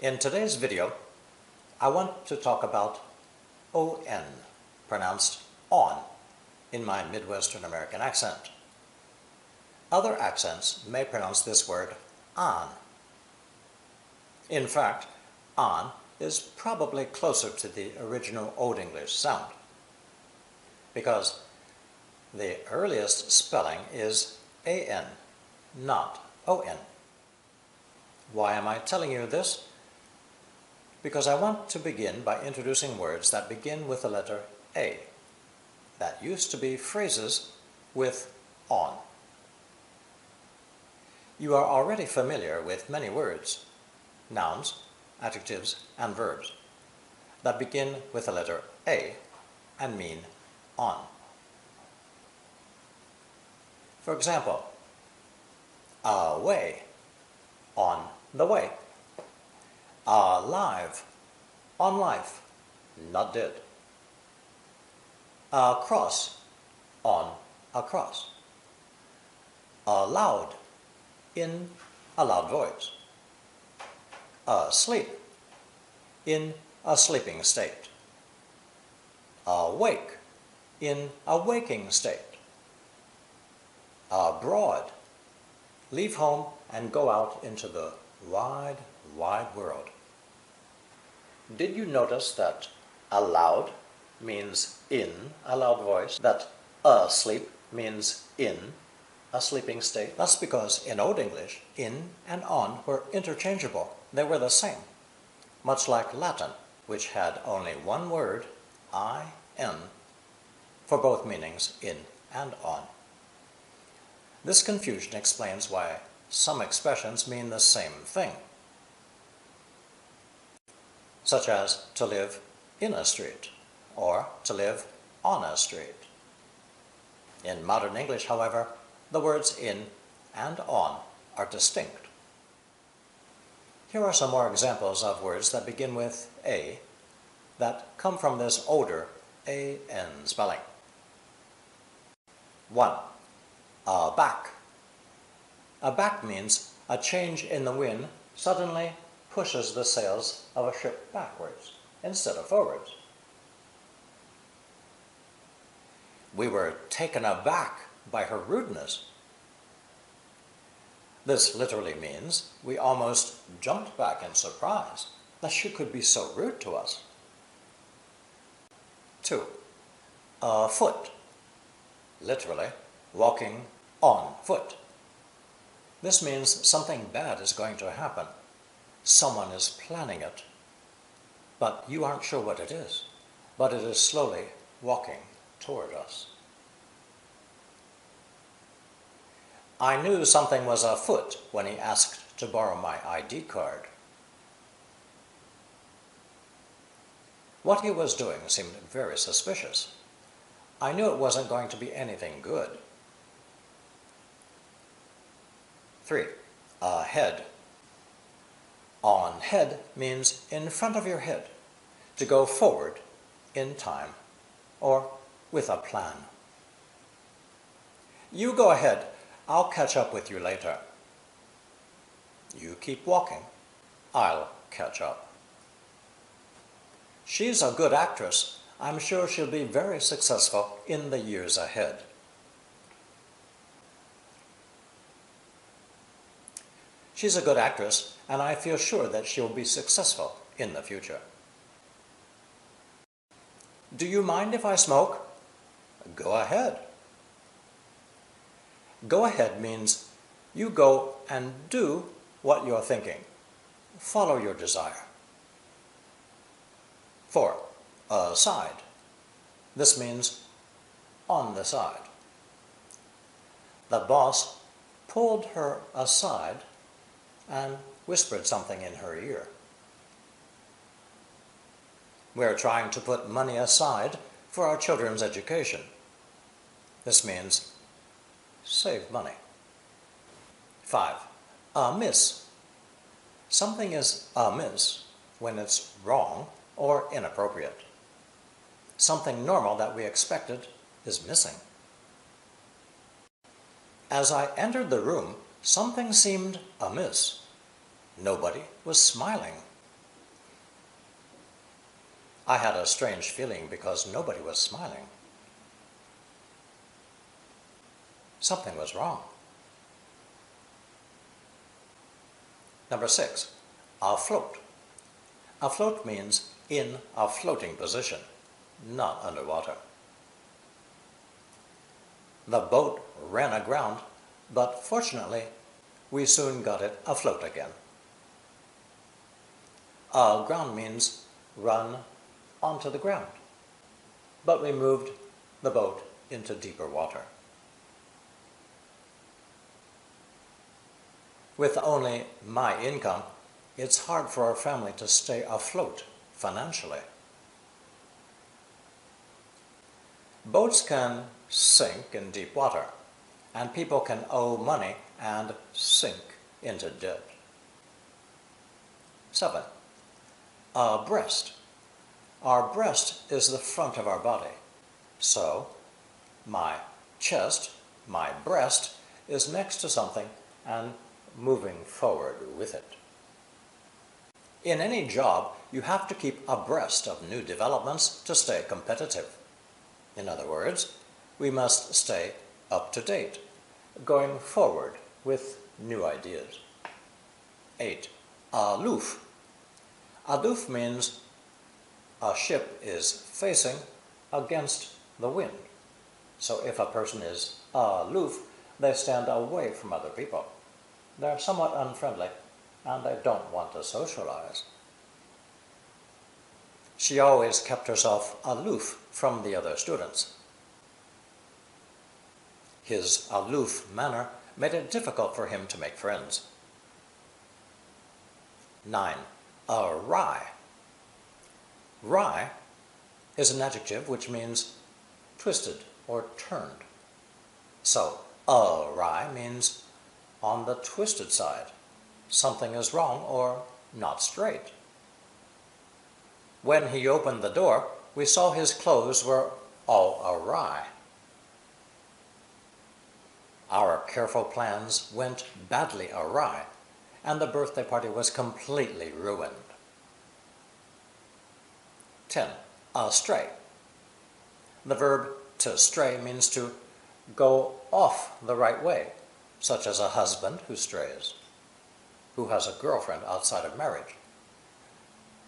In today's video, I want to talk about on, pronounced on, in my Midwestern American accent. Other accents may pronounce this word on. In fact, on is probably closer to the original Old English sound, because the earliest spelling is an, not on. Why am I telling you this? Because I want to begin by introducing words that begin with the letter A, that used to be phrases with on. You are already familiar with many words, nouns, adjectives, and verbs, that begin with the letter A and mean on. For example, away, on the way. Alive, on life, not dead. Across, on across. Aloud, in a loud voice. Asleep, in a sleeping state. Awake, in a waking state. Abroad, leave home and go out into the wide, wide world. Did you notice that aloud means in a loud voice, that asleep means in a sleeping state? That's because in Old English, in and on were interchangeable. They were the same, much like Latin, which had only one word, in, for both meanings in and on. This confusion explains why some expressions mean the same thing, such as to live in a street or to live on a street. In modern English, however, the words in and on are distinct. Here are some more examples of words that begin with A that come from this older an spelling. 1. Aback. Aback means a change in the wind suddenly pushes the sails of a ship backwards instead of forwards. We were taken aback by her rudeness. This literally means we almost jumped back in surprise that she could be so rude to us. 2. Afoot. Literally, walking on foot. This means something bad is going to happen. Someone is planning it, but you aren't sure what it is, but it is slowly walking toward us. I knew something was afoot when he asked to borrow my ID card. What he was doing seemed very suspicious. I knew it wasn't going to be anything good. 3. Ahead. On head means in front of your head, to go forward in time or with a plan. You go ahead, I'll catch up with you later. You keep walking, I'll catch up. She's a good actress. I'm sure she'll be very successful in the years ahead. She's a good actress, and I feel sure that she'll be successful in the future. Do you mind if I smoke? Go ahead. Go ahead means you go and do what you're thinking. Follow your desire. 4. Aside. This means on the side. The boss pulled her aside and whispered something in her ear. We're trying to put money aside for our children's education. This means save money. 5. Amiss. Something is amiss when it's wrong or inappropriate. Something normal that we expected is missing. As I entered the room, something seemed amiss. Nobody was smiling. I had a strange feeling because nobody was smiling. Something was wrong. Number 6, afloat. Afloat means in a floating position, not underwater. The boat ran aground, but fortunately, we soon got it afloat again. Aground means run onto the ground, but we moved the boat into deeper water. With only my income, it's hard for our family to stay afloat financially. Boats can sink in deep water, and people can owe money and sink into debt. 7, breast. Our breast is the front of our body, so my chest, my breast, is next to something and moving forward with it. In any job, you have to keep abreast of new developments to stay competitive. In other words, we must stay up to date, going forward with new ideas. 8, aloof. Aloof means a ship is facing against the wind. So if a person is aloof, they stand away from other people. They're somewhat unfriendly, and they don't want to socialize. She always kept herself aloof from the other students. His aloof manner made it difficult for him to make friends. 9, awry. Wry is an adjective which means twisted or turned. So, awry means on the twisted side. Something is wrong or not straight. When he opened the door, we saw his clothes were all awry. Our careful plans went badly awry, and the birthday party was completely ruined. 10, astray. The verb to stray means to go off the right way, such as a husband who strays, who has a girlfriend outside of marriage,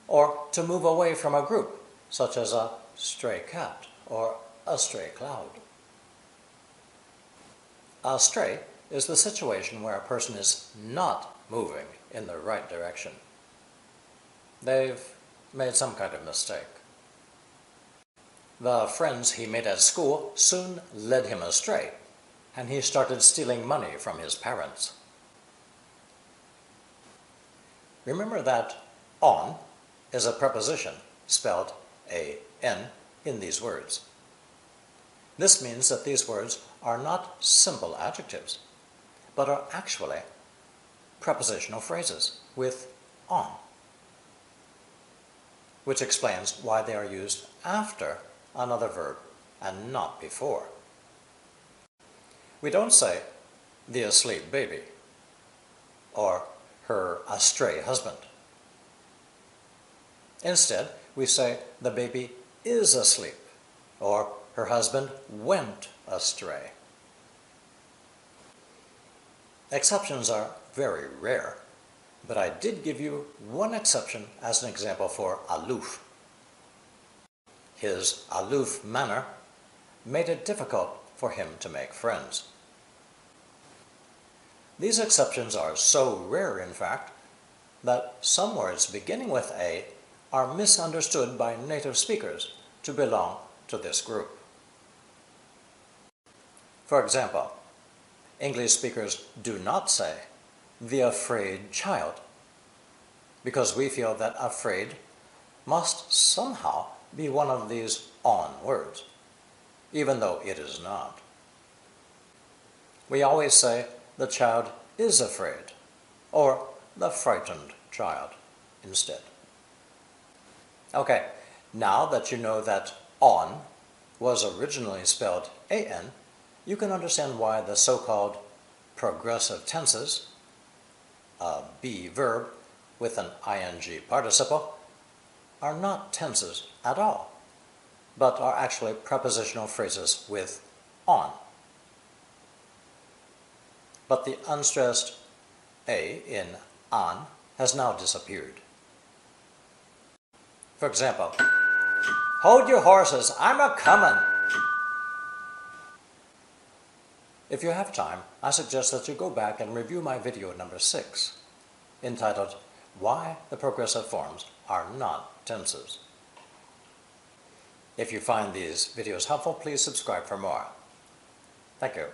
or to move away from a group, such as a stray cat or a stray cloud. Astray is the situation where a person is not moving in the right direction. They've made some kind of mistake. The friends he made at school soon led him astray, and he started stealing money from his parents. Remember that on is a preposition spelled A-N in these words. This means that these words are not simple adjectives, but are actually prepositional phrases with on, which explains why they are used after another verb and not before. We don't say the asleep baby or her astray husband. Instead, we say the baby is asleep or her husband went astray. Exceptions are very rare, but I did give you one exception as an example for aloof. His aloof manner made it difficult for him to make friends. These exceptions are so rare, in fact, that some words beginning with A are misunderstood by native speakers to belong to this group. For example, English speakers do not say the afraid child because we feel that afraid must somehow be one of these on words, even though it is not. We always say the child is afraid or the frightened child instead. Okay, now that you know that on was originally spelled A-N, you can understand why the so-called progressive tenses, a be verb with an ing participle, are not tenses at all, but are actually prepositional phrases with on. But the unstressed A in on has now disappeared. For example, hold your horses, I'm a-comin'. If you have time, I suggest that you go back and review my video number 6, entitled Why the Progressive Forms Are Not Tenses. If you find these videos helpful, please subscribe for more. Thank you.